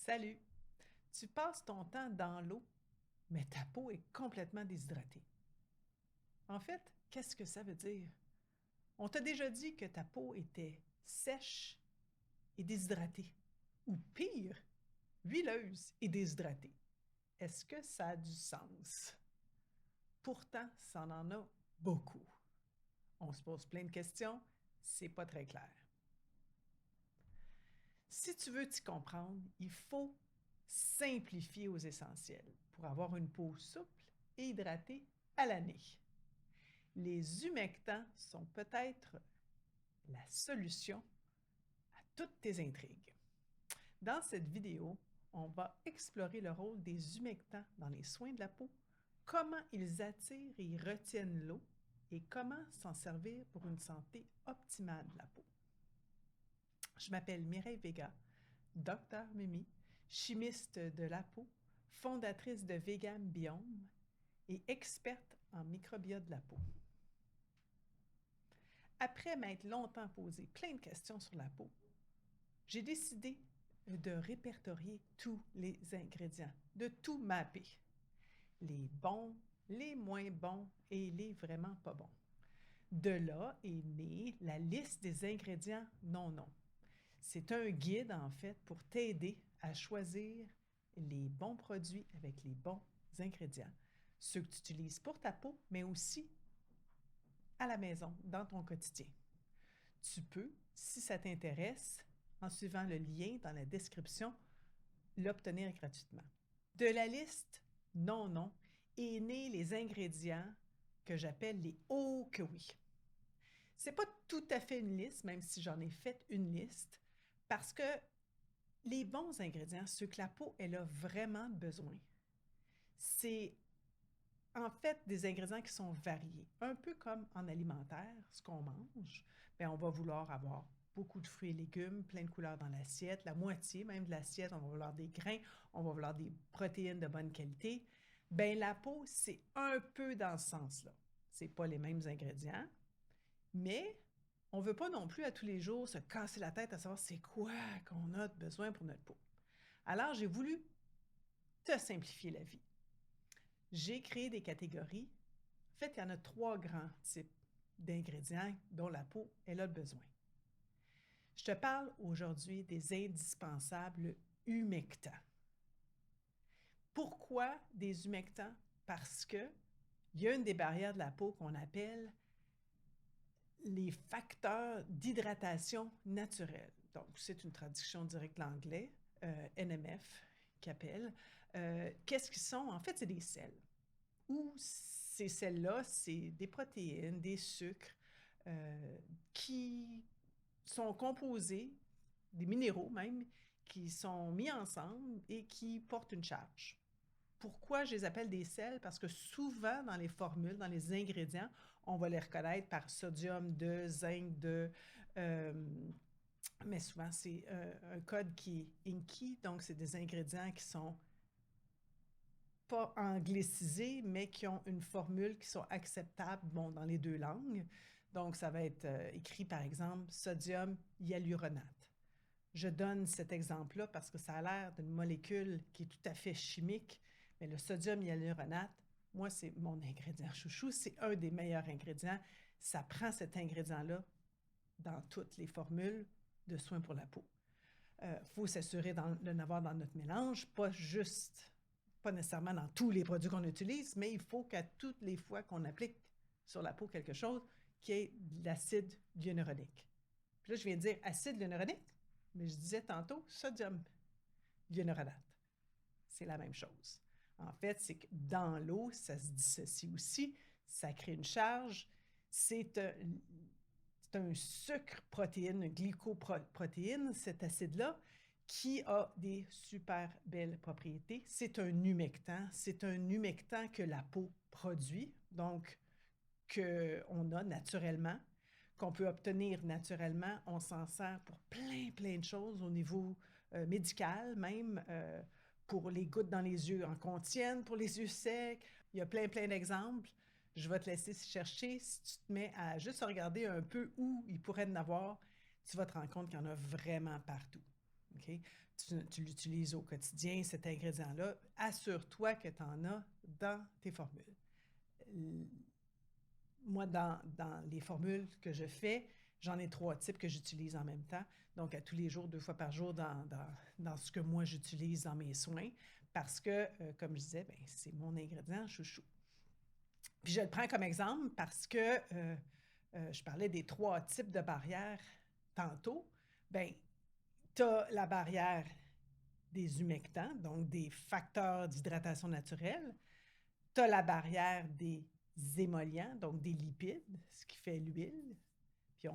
Salut! Tu passes ton temps dans l'eau, mais ta peau est complètement déshydratée. En fait, qu'est-ce que ça veut dire? On t'a déjà dit que ta peau était sèche et déshydratée, ou pire, huileuse et déshydratée. Est-ce que ça a du sens? Pourtant, ça en a beaucoup. On se pose plein de questions, c'est pas très clair. Si tu veux t'y comprendre, il faut simplifier aux essentiels pour avoir une peau souple et hydratée à l'année. Les humectants sont peut-être la solution à toutes tes intrigues. Dans cette vidéo, on va explorer le rôle des humectants dans les soins de la peau, comment ils attirent et retiennent l'eau et comment s'en servir pour une santé optimale de la peau. Je m'appelle Mireille Vega, docteur Mimi, chimiste de la peau, fondatrice de Vegan Biome et experte en microbiota de la peau. Après m'être longtemps posé plein de questions sur la peau, j'ai décidé de répertorier tous les ingrédients, de tout mapper. Les bons, les moins bons et les vraiment pas bons. De là est née la liste des ingrédients non. C'est un guide, en fait, pour t'aider à choisir les bons produits avec les bons ingrédients. Ceux que tu utilises pour ta peau, mais aussi à la maison, dans ton quotidien. Tu peux, si ça t'intéresse, en suivant le lien dans la description, l'obtenir gratuitement. De la liste non est nés les ingrédients que j'appelle les oh que oui. C'est pas tout à fait une liste, même si j'en ai fait une liste, parce que les bons ingrédients, ceux que la peau elle a vraiment besoin, c'est en fait des ingrédients qui sont variés. Un peu comme en alimentaire, ce qu'on mange, bien, on va vouloir avoir beaucoup de fruits et légumes, plein de couleurs dans l'assiette, la moitié même de l'assiette, on va vouloir des grains, on va vouloir des protéines de bonne qualité. Bien, la peau, c'est un peu dans ce sens-là. C'est pas les mêmes ingrédients, mais on ne veut pas non plus à tous les jours se casser la tête à savoir c'est quoi qu'on a besoin pour notre peau. Alors, j'ai voulu te simplifier la vie. J'ai créé des catégories. En fait, il y en a 3 grands types d'ingrédients dont la peau elle a besoin. Je te parle aujourd'hui des indispensables humectants. Pourquoi des humectants? Parce qu'il y a une des barrières de la peau qu'on appelle les facteurs d'hydratation naturelle. Donc, c'est une traduction directe de l'anglais, NMF, qui appelle. Qu'est-ce qu'ils sont? En fait, c'est des sels. Ou ces sels-là, c'est des protéines, des sucres qui sont composés, des minéraux même, qui sont mis ensemble et qui portent une charge. Pourquoi je les appelle des sels? Parce que souvent, dans les formules, dans les ingrédients, on va les reconnaître par sodium 2, zinc 2, mais souvent, c'est un code qui est INCI, donc c'est des ingrédients qui sont pas anglicisés, mais qui ont une formule qui sont acceptables bon, dans les 2 langues. Donc, ça va être écrit, par exemple, sodium hyaluronate. Je donne cet exemple-là parce que ça a l'air d'une molécule qui est tout à fait chimique, mais le sodium hyaluronate, moi, c'est mon ingrédient chouchou, c'est un des meilleurs ingrédients. Ça prend cet ingrédient-là dans toutes les formules de soins pour la peau. Faut s'assurer de l'avoir dans notre mélange, pas nécessairement dans tous les produits qu'on utilise, mais il faut qu'à toutes les fois qu'on applique sur la peau quelque chose, qu'il y ait de l'acide hyaluronique. Puis là, je viens de dire acide hyaluronique, mais je disais tantôt sodium hyaluronate. C'est la même chose. En fait, c'est que dans l'eau, ça se dissocie aussi, ça crée une charge. C'est un sucre protéine, une glycoprotéine, cet acide-là, qui a des super belles propriétés. C'est un humectant. C'est un humectant que la peau produit, donc qu'on a naturellement, qu'on peut obtenir naturellement. On s'en sert pour plein de choses au niveau médical, même pour les gouttes dans les yeux en contiennent, pour les yeux secs. Il y a plein d'exemples. Je vais te laisser chercher. Si tu te mets à juste regarder un peu où il pourrait en avoir, tu vas te rendre compte qu'il y en a vraiment partout. Okay? tu l'utilises au quotidien, cet ingrédient-là, assure-toi que tu en as dans tes formules. Moi, dans les formules que je fais, j'en ai 3 types que j'utilise en même temps. Donc, à tous les jours, 2 fois par jour, dans ce que moi j'utilise dans mes soins, parce que, comme je disais, ben, c'est mon ingrédient chouchou. Puis je le prends comme exemple parce que je parlais des 3 types de barrières tantôt. Bien, tu as la barrière des humectants, donc des facteurs d'hydratation naturelle. Tu as la barrière des émollients, donc des lipides, ce qui fait l'huile. Puis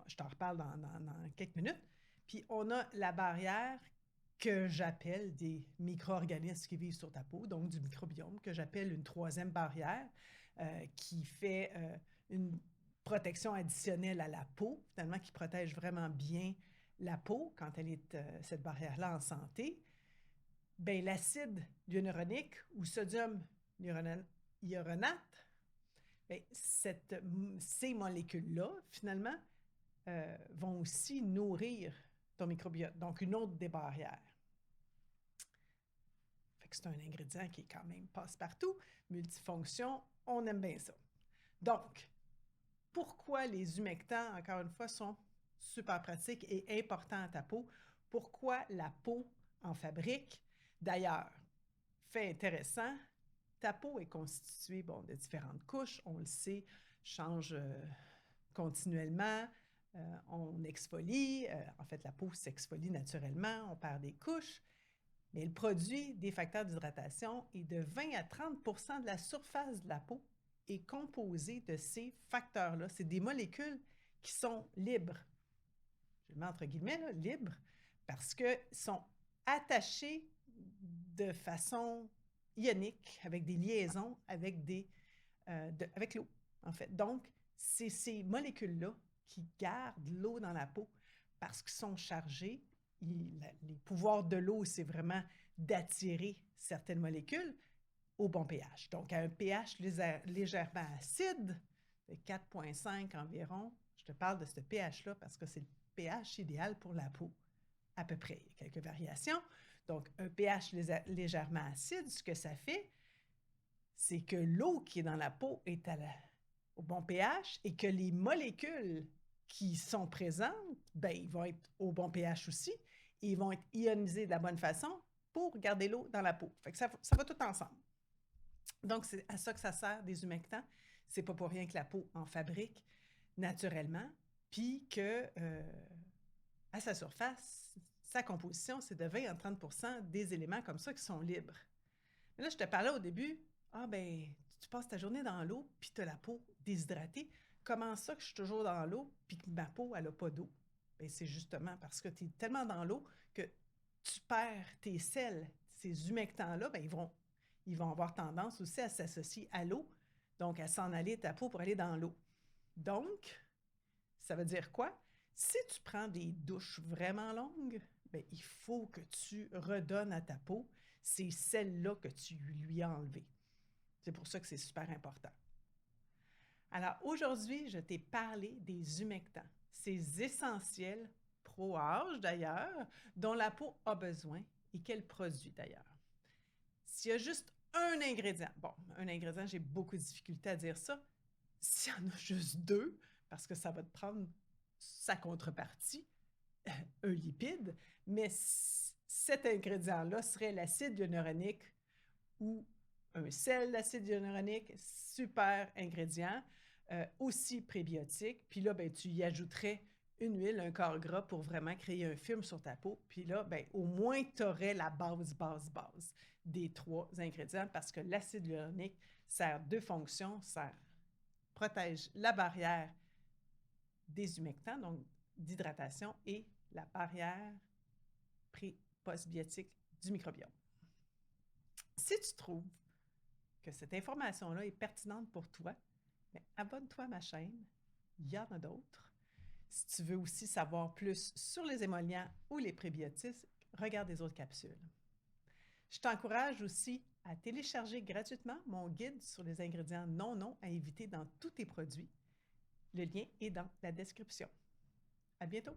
je t'en reparle dans quelques minutes. Puis on a la barrière que j'appelle des micro-organismes qui vivent sur ta peau, donc du microbiome, que j'appelle une 3e barrière, qui fait une protection additionnelle à la peau, finalement, qui protège vraiment bien la peau quand elle est, cette barrière-là, en santé. Bien, l'acide hyaluronique ou sodium hyaluronate, bien, ces molécules-là, finalement, vont aussi nourrir ton microbiote, donc une autre des barrières. Fait que c'est un ingrédient qui est quand même passe-partout, multifonction, on aime bien ça. Donc, pourquoi les humectants, encore une fois, sont super pratiques et importants à ta peau? Pourquoi la peau en fabrique? D'ailleurs, fait intéressant, ta peau est constituée de différentes couches, on le sait, change continuellement, on exfolie, en fait la peau s'exfolie naturellement, on perd des couches, mais elle produit des facteurs d'hydratation et de 20 à 30 de la surface de la peau est composée de ces facteurs-là. C'est des molécules qui sont libres. Je le mets entre guillemets, là, libres, parce qu'elles sont attachées de façon ionique, avec des liaisons avec l'eau, en fait. Donc, c'est ces molécules-là qui gardent l'eau dans la peau parce qu'ils sont chargés. Les pouvoirs de l'eau, c'est vraiment d'attirer certaines molécules au bon pH. Donc, à un pH légèrement acide, de 4,5 environ, je te parle de ce pH-là parce que c'est le pH idéal pour la peau, à peu près. Il y a quelques variations. Donc, un pH légèrement acide, ce que ça fait, c'est que l'eau qui est dans la peau est au bon pH et que les molécules qui sont présentes, ben, ils vont être au bon pH aussi et ils vont être ionisés de la bonne façon pour garder l'eau dans la peau. Fait que ça va tout ensemble. Donc, c'est à ça que ça sert des humectants. C'est pas pour rien que la peau en fabrique naturellement, puis que à sa surface, sa composition, c'est de 20 à 30 des éléments comme ça qui sont libres. Mais là, je te parlais au début, ben, tu passes ta journée dans l'eau, puis tu as la peau déshydratée. Comment ça que je suis toujours dans l'eau, puis que ma peau, elle n'a pas d'eau? Bien, c'est justement parce que tu es tellement dans l'eau que tu perds tes sels. Ces humectants-là, ben, ils vont avoir tendance aussi à s'associer à l'eau, donc à s'en aller de ta peau pour aller dans l'eau. Donc, ça veut dire quoi? Si tu prends des douches vraiment longues, bien, il faut que tu redonnes à ta peau ces sels-là que tu lui as enlevés. C'est pour ça que c'est super important. Alors aujourd'hui, je t'ai parlé des humectants, ces essentiels pro-âge d'ailleurs, dont la peau a besoin et qu'elle produit d'ailleurs. S'il y a juste un ingrédient, un ingrédient, j'ai beaucoup de difficultés à dire ça, s'il y en a juste 2, parce que ça va te prendre sa contrepartie, un lipide, mais cet ingrédient-là serait l'acide hyaluronique ou un sel d'acide hyaluronique, super ingrédient, aussi prébiotique. Puis là, ben, tu y ajouterais une huile, un corps gras pour vraiment créer un film sur ta peau. Puis là, ben, au moins, tu aurais la base des 3 ingrédients parce que l'acide hyaluronique sert 2 fonctions. Ça protège la barrière des humectants, donc d'hydratation, et la barrière pré-postbiotique du microbiome. Si tu trouves que cette information-là est pertinente pour toi, bien, abonne-toi à ma chaîne. Il y en a d'autres. Si tu veux aussi savoir plus sur les émollients ou les prébiotiques, regarde les autres capsules. Je t'encourage aussi à télécharger gratuitement mon guide sur les ingrédients non à éviter dans tous tes produits. Le lien est dans la description. À bientôt!